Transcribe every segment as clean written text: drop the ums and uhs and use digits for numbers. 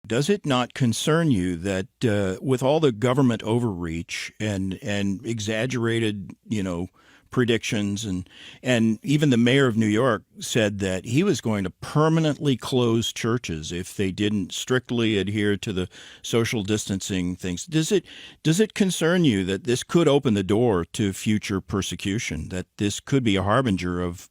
Does it not concern you that with all the government overreach and exaggerated, predictions and even the mayor of New York said that he was going to permanently close churches if they didn't strictly adhere to the social distancing things. Does it concern you that this could open the door to future persecution, that this could be a harbinger of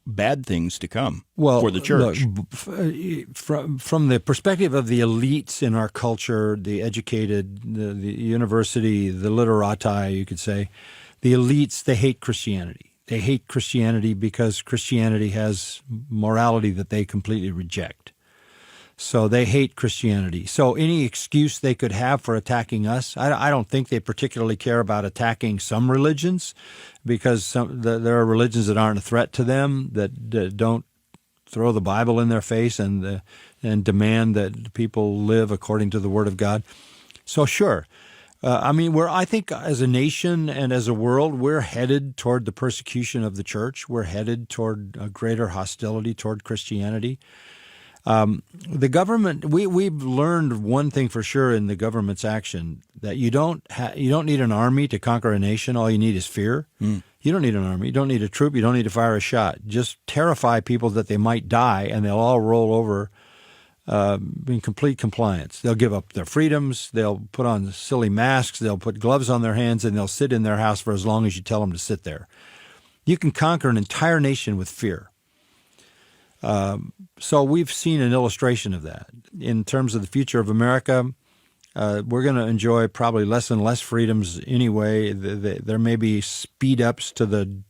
bad things to come Well, for the church? look, from the perspective of the elites in our culture, the educated, the university, the literati, you could say, the elites, they hate Christianity. They hate Christianity because Christianity has morality that they completely reject. So they hate Christianity. So any excuse they could have for attacking us, I don't think they particularly care about attacking some religions, because there are religions that aren't a threat to them, that don't throw the Bible in their face and demand that people live according to the Word of God. So sure. I think as a nation and as a world, we're headed toward the persecution of the church. We're headed toward a greater hostility toward Christianity. The government, we've learned one thing for sure in the government's action, that you don't need an army to conquer a nation. All you need is fear. You don't need an army. You don't need a troop. You don't need to fire a shot. Just terrify people that they might die, and they'll all roll over in complete compliance. They'll give up their freedoms. They'll put on silly masks. They'll put gloves on their hands, and they'll sit in their house for as long as you tell them to sit there. You can conquer an entire nation with fear. So we've seen an illustration of that. In terms of the future of America, we're going to enjoy probably less and less freedoms anyway. There may be speed-ups to the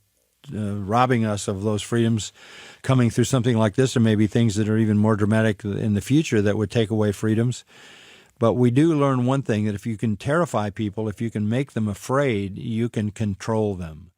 robbing us of those freedoms coming through something like this, or maybe things that are even more dramatic in the future that would take away freedoms. But we do learn one thing, that if you can terrify people, if you can make them afraid, you can control them.